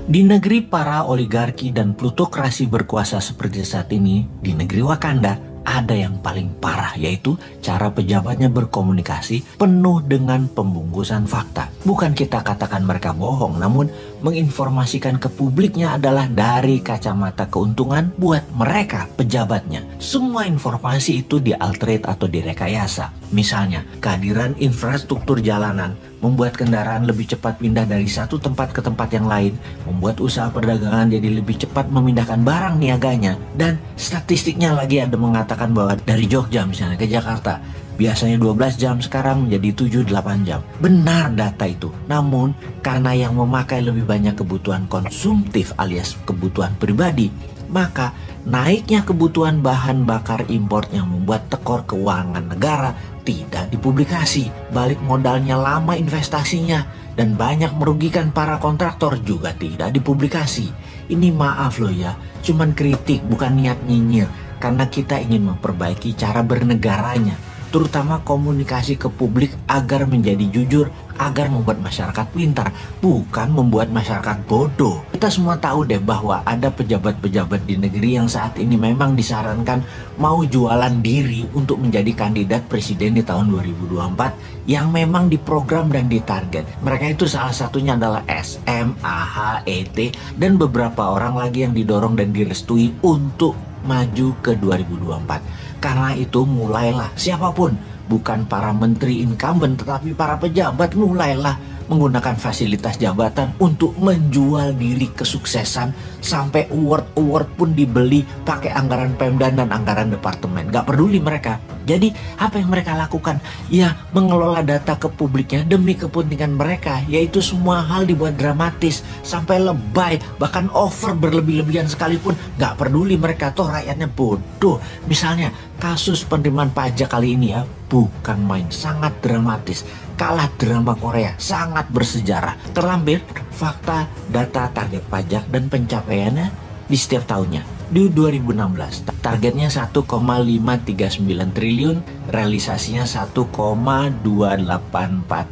Di negeri para oligarki dan plutokrasi berkuasa seperti saat ini, di negeri Wakanda, ada yang paling parah, yaitu cara pejabatnya berkomunikasi penuh dengan pembungkusan fakta. Bukan kita katakan mereka bohong, namun menginformasikan ke publiknya adalah dari kacamata keuntungan buat mereka pejabatnya. Semua informasi itu dialterate atau direkayasa. Misalnya, kehadiran infrastruktur jalanan membuat kendaraan lebih cepat pindah dari satu tempat ke tempat yang lain, membuat usaha perdagangan jadi lebih cepat memindahkan barang niaganya, dan statistiknya lagi ada mengatakan bahwa dari Jogja misalnya ke Jakarta, biasanya 12 jam sekarang menjadi 7-8 jam. Benar data itu. Namun, karena yang memakai lebih banyak kebutuhan konsumtif alias kebutuhan pribadi, maka naiknya kebutuhan bahan bakar impor yang membuat tekor keuangan negara tidak dipublikasi. Balik modalnya lama investasinya dan banyak merugikan para kontraktor juga tidak dipublikasi. Ini maaf loh ya, cuman kritik bukan niat nyinyir, karena kita ingin memperbaiki cara bernegaranya, terutama komunikasi ke publik agar menjadi jujur, agar membuat masyarakat pintar, bukan membuat masyarakat bodoh. Kita semua tahu deh bahwa ada pejabat-pejabat di negeri yang saat ini memang disarankan mau jualan diri untuk menjadi kandidat presiden di tahun 2024 yang memang diprogram dan ditarget. Mereka itu salah satunya adalah SM, AH, ET, dan beberapa orang lagi yang didorong dan direstui untuk maju ke 2024. Karena itu mulailah siapapun, bukan para menteri incumbent tetapi para pejabat, mulailah menggunakan fasilitas jabatan untuk menjual diri kesuksesan sampai award pun dibeli pakai anggaran Pemda dan anggaran departemen. Gak peduli mereka. Jadi apa yang mereka lakukan? Ya mengelola data ke publiknya demi kepentingan mereka, yaitu semua hal dibuat dramatis sampai lebay, bahkan over berlebih-lebihan sekalipun. Gak peduli mereka, toh rakyatnya bodoh. Misalnya kasus penerimaan pajak kali ini ya, bukan main, sangat dramatis. Kalah drama Korea, sangat bersejarah. Terlampir fakta data target pajak dan pencapaiannya di setiap tahunnya. Di 2016 targetnya 1,539 triliun, realisasinya 1,284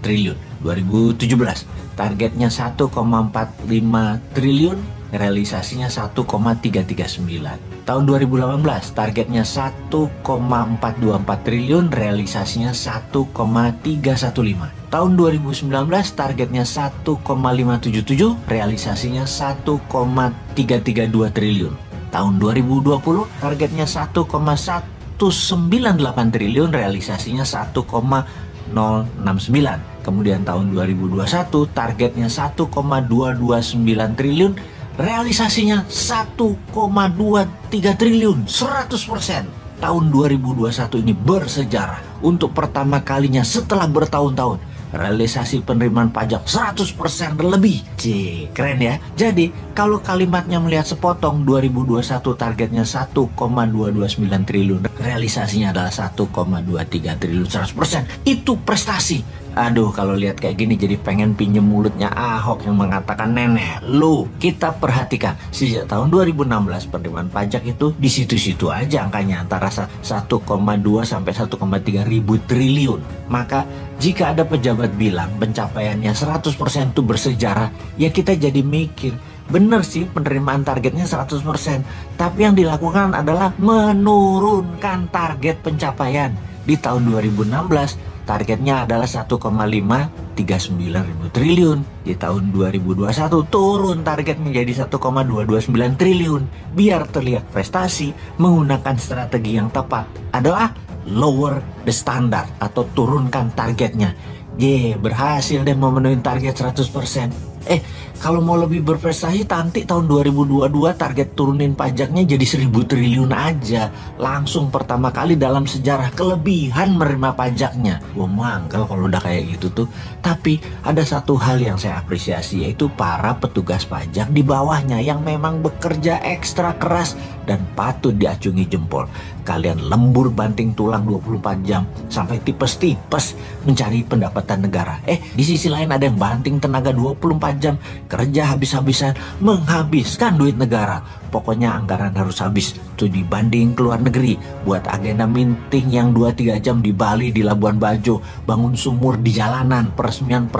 triliun. 2017 targetnya 1,45 triliun, realisasinya 1,339. Tahun 2018 targetnya 1,424 triliun, realisasinya 1,315. Tahun 2019 targetnya 1,577, realisasinya 1,332 triliun. Tahun 2020 targetnya 1,198 triliun, realisasinya 1,069. Kemudian tahun 2021 targetnya 1,229 triliun, realisasinya 1,23 triliun, 100%. Tahun 2021 ini bersejarah. Untuk pertama kalinya setelah bertahun-tahun, realisasi penerimaan pajak 100% lebih. Keren ya. Jadi kalau kalimatnya melihat sepotong, 2021 targetnya 1,229 triliun, realisasinya adalah 1,23 triliun, 100%. Itu prestasi. Aduh, kalau lihat kayak gini jadi pengen pinjem mulutnya Ahok yang mengatakan, nenek lu. Kita perhatikan sejak tahun 2016 penerimaan pajak itu di situ-situ aja angkanya, antara 1,2 sampai 1,3 ribu triliun. Maka jika ada pejabat bilang pencapaiannya 100% itu bersejarah, ya kita jadi mikir, bener sih penerimaan targetnya 100%, tapi yang dilakukan adalah menurunkan target pencapaian. Di tahun 2016 targetnya adalah 1,539 ribu triliun. Di tahun 2021 turun target menjadi 1,229 triliun. Biar terlihat prestasi, menggunakan strategi yang tepat adalah lower the standard atau turunkan targetnya. Berhasil deh memenuhi target 100%. Kalau mau lebih berprestasi, nanti tahun 2022 target turunin pajaknya jadi 1.000 triliun aja. Langsung pertama kali dalam sejarah kelebihan menerima pajaknya. Wah, mangkel kalau udah kayak gitu tuh. Tapi ada satu hal yang saya apresiasi, yaitu para petugas pajak di bawahnya yang memang bekerja ekstra keras dan patut diacungi jempol. Kalian lembur banting tulang 24 jam sampai tipes-tipes mencari pendapatan negara. Di sisi lain ada yang banting tenaga 24 jam, kerja habis-habisan, menghabiskan duit negara. Pokoknya anggaran harus habis. Tuh dibanding ke luar negeri, buat agenda meeting yang 2-3 jam di Bali, di Labuan Bajo, bangun sumur di jalanan, peresmian.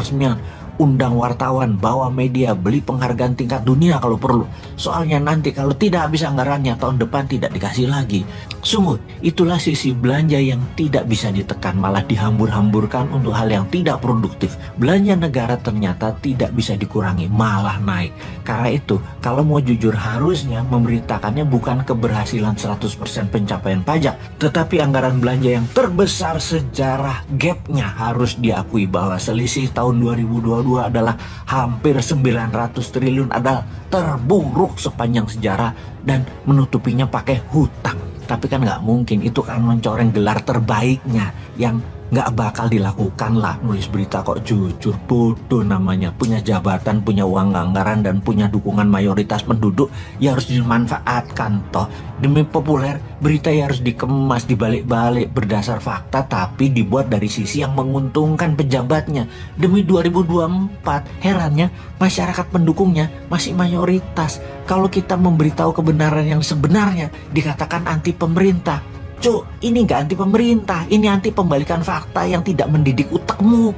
undang wartawan, bawa media, beli penghargaan tingkat dunia kalau perlu. Soalnya nanti kalau tidak habis anggarannya, tahun depan tidak dikasih lagi. Sungguh, itulah sisi belanja yang tidak bisa ditekan, malah dihambur-hamburkan untuk hal yang tidak produktif. Belanja negara ternyata tidak bisa dikurangi, malah naik. Karena itu, kalau mau jujur harusnya memberitakannya bukan keberhasilan 100% pencapaian pajak, tetapi anggaran belanja yang terbesar sejarah. Gapnya harus diakui bahwa selisih tahun 2022 adalah hampir 900 triliun, adalah terburuk sepanjang sejarah, dan menutupinya pakai hutang. Tapi kan nggak mungkin, itu kan mencoreng gelar terbaiknya yang nggak bakal dilakukan lah. Nulis berita kok jujur, bodoh namanya. Punya jabatan, punya uang anggaran, dan punya dukungan mayoritas penduduk, ya harus dimanfaatkan toh. Demi populer, berita ya harus dikemas, dibalik-balik berdasar fakta, tapi dibuat dari sisi yang menguntungkan pejabatnya. Demi 2024, herannya masyarakat pendukungnya masih mayoritas. Kalau kita memberitahu kebenaran yang sebenarnya, dikatakan anti pemerintah. Cuk, ini nggak anti pemerintah, ini anti pembalikan fakta yang tidak mendidik utakmu.